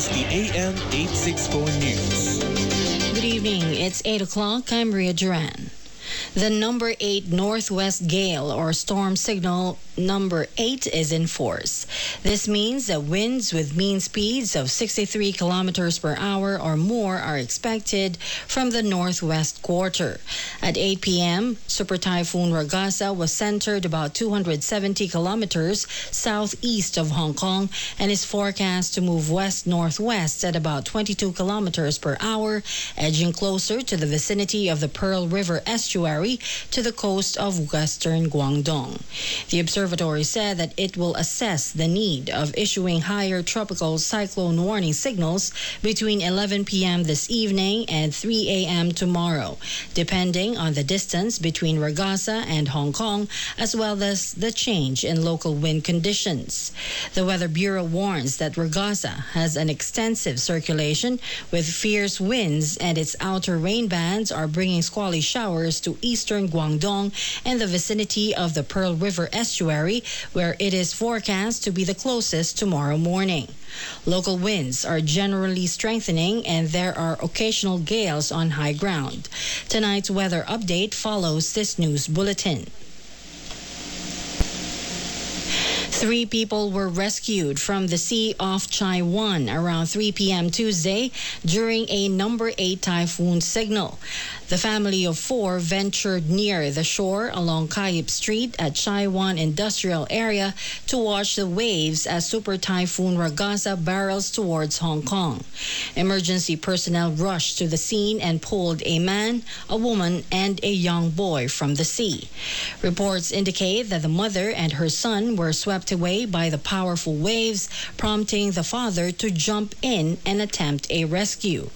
is the AM864 News. Good evening. It's 8 o'clock. I'm Ria Duran. The number 8 northwest gale or storm signal number 8 is in force. This means that winds with mean speeds of 63 kilometers per hour or more are expected from the northwest quarter. At 8 p.m., Super Typhoon Ragasa was centered about 270 kilometers southeast of Hong Kong and is forecast to move west-northwest at about 22 kilometers per hour, edging closer to the vicinity of the Pearl River estuary to the coast of western Guangdong. The observatory said that it will assess the need of issuing higher tropical cyclone warning signals between 11 p.m. this evening and 3 a.m. tomorrow, depending on the distance between Ragasa and Hong Kong, as well as the change in local wind conditions. The Weather Bureau warns that Ragasa has an extensive circulation with fierce winds, and its outer rain bands are bringing squally showers to eastern Guangdong and the vicinity of the Pearl River estuary, where it is forecast to be the closest tomorrow morning. Local winds are generally strengthening and there are occasional gales on high ground. Tonight's weather update follows this news bulletin. 3 people were rescued from the sea off Chai Wan around 3 p.m. Tuesday during a number 8 typhoon signal. The family of 4 ventured near the shore along Kayip Street at Chai Wan Industrial Area to watch the waves as Super Typhoon Ragasa barrels towards Hong Kong. Emergency personnel rushed to the scene and pulled a man, a woman, and a young boy from the sea. Reports indicate that the mother and her son were swept away by the powerful waves, prompting the father to jump in and attempt a rescue.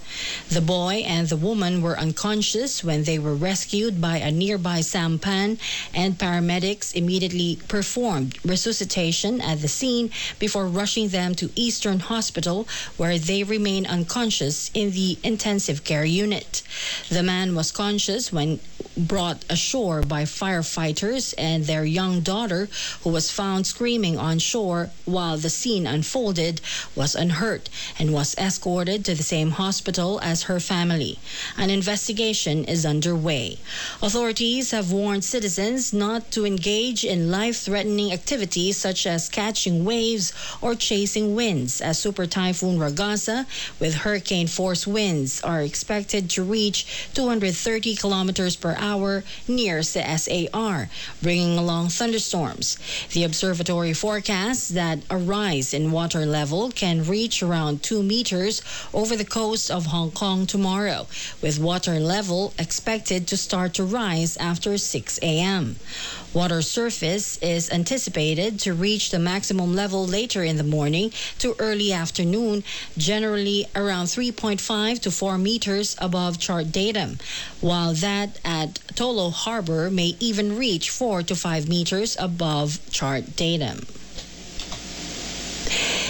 The boy and the woman were unconscious when they were rescued by a nearby sampan, and paramedics immediately performed resuscitation at the scene before rushing them to Eastern Hospital, where they remain unconscious in the intensive care unit. The man was conscious when brought ashore by firefighters, and their young daughter, who was found screaming on shore while the scene unfolded, was unhurt and was escorted to the same hospital as her family. An investigation is underway. Authorities have warned citizens not to engage in life-threatening activities such as catching waves or chasing winds, as Super Typhoon Ragasa with hurricane-force winds are expected to reach 230 kilometers per hour near the SAR, bringing along thunderstorms. The observatory forecasts that a rise in water level can reach around 2 meters over the coast of Hong Kong tomorrow, with water level expected to start to rise after 6 a.m. Water surface is anticipated to reach the maximum level later in the morning to early afternoon, generally around 3.5 to 4 meters above chart datum, while that at Tolo Harbor may even reach 4 to 5 meters above chart datum.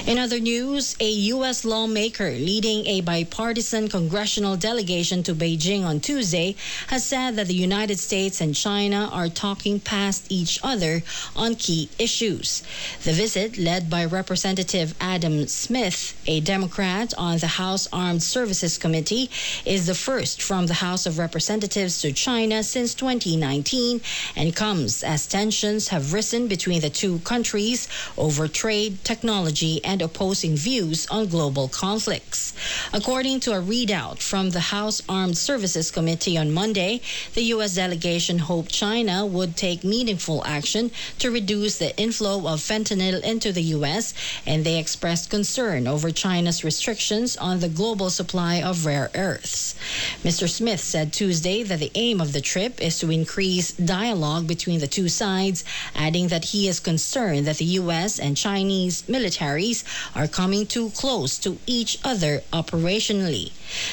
In other news, a U.S. lawmaker leading a bipartisan congressional delegation to Beijing on Tuesday has said that the United States and China are talking past each other on key issues. The visit, led by Representative Adam Smith, a Democrat on the House Armed Services Committee, is the first from the House of Representatives to China since 2019 and comes as tensions have risen between the two countries over trade, technology, and opposing views on global conflicts. According to a readout from the House Armed Services Committee on Monday, the U.S. delegation hoped China would take meaningful action to reduce the inflow of fentanyl into the U.S., and they expressed concern over China's restrictions on the global supply of rare earths. Mr. Smith said Tuesday that the aim of the trip is to increase dialogue between the two sides, adding that he is concerned that the U.S. and Chinese militaries are coming too close to each other operationally.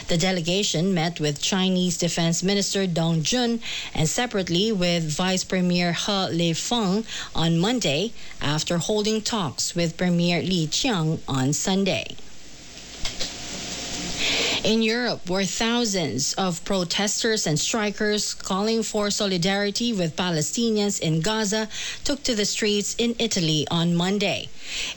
The delegation met with Chinese Defense Minister Dong Jun and separately with Vice Premier He Lifeng on Monday after holding talks with Premier Li Qiang on Sunday. In Europe, where thousands of protesters and strikers calling for solidarity with Palestinians in Gaza took to the streets in Italy on Monday.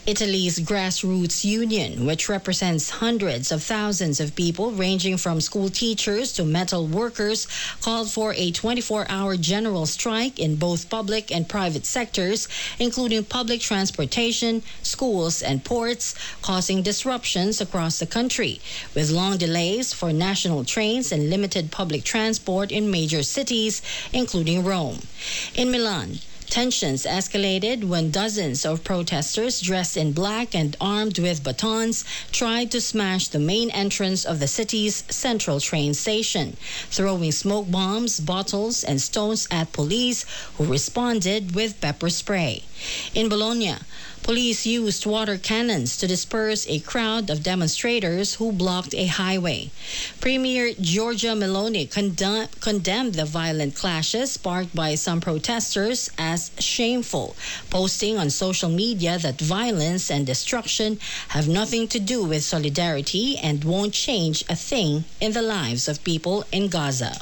Italy's grassroots union, which represents hundreds of thousands of people ranging from school teachers to metal workers, called for a 24-hour general strike in both public and private sectors, including public transportation, schools, and ports, causing disruptions across the country, with long delays for national trains and limited public transport in major cities, including Rome. In Milan, tensions escalated when dozens of protesters dressed in black and armed with batons tried to smash the main entrance of the city's central train station, throwing smoke bombs, bottles, and stones at police, who responded with pepper spray. In Bologna, police used water cannons to disperse a crowd of demonstrators who blocked a highway. Premier Giorgia Meloni condemned the violent clashes sparked by some protesters as shameful, posting on social media that violence and destruction have nothing to do with solidarity and won't change a thing in the lives of people in Gaza.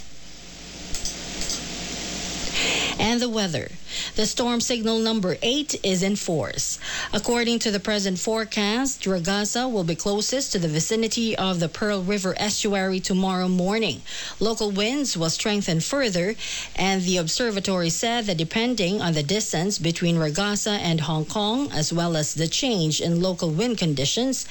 And the weather. The storm signal number 8 is in force. According to the present forecast, Ragasa will be closest to the vicinity of the Pearl River estuary tomorrow morning. Local winds will strengthen further, and the observatory said that depending on the distance between Ragasa and Hong Kong, as well as the change in local wind conditions,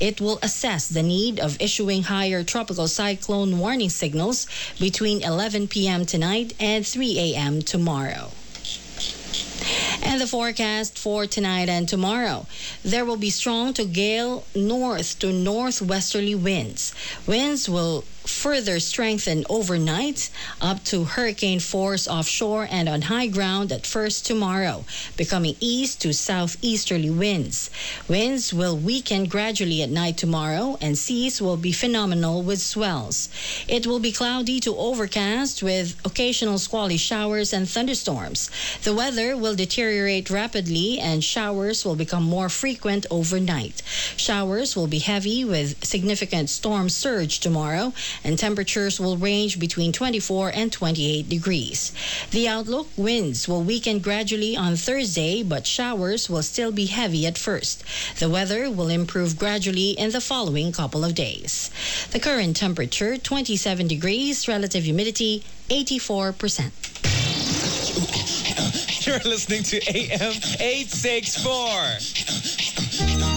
it will assess the need of issuing higher tropical cyclone warning signals between 11 p.m. tonight and 3 a.m. tomorrow. And the forecast for tonight and tomorrow. There will be strong to gale north to northwesterly winds. Winds will further strengthen overnight up to hurricane force offshore and on high ground at first tomorrow, becoming east to southeasterly winds. Winds will weaken gradually at night tomorrow, and seas will be phenomenal with swells. It will be cloudy to overcast with occasional squally showers and thunderstorms. The weather will deteriorate rapidly and showers will become more frequent overnight. Showers will be heavy with significant storm surge tomorrow, and temperatures will range between 24 and 28 degrees. The outlook: winds will weaken gradually on Thursday, but showers will still be heavy at first. The weather will improve gradually in the following couple of days. The current temperature, 27 degrees, relative humidity, 84%. You're listening to AM864.